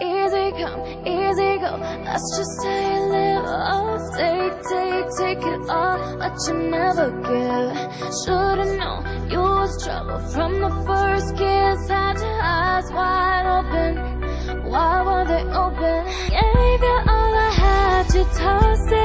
Easy come, easy go, that's just how you live. Oh, take it all, but you never give. Should've known you was trouble from the first kiss. Had your eyes wide open, why were they open? Gave you all I had, you tossed it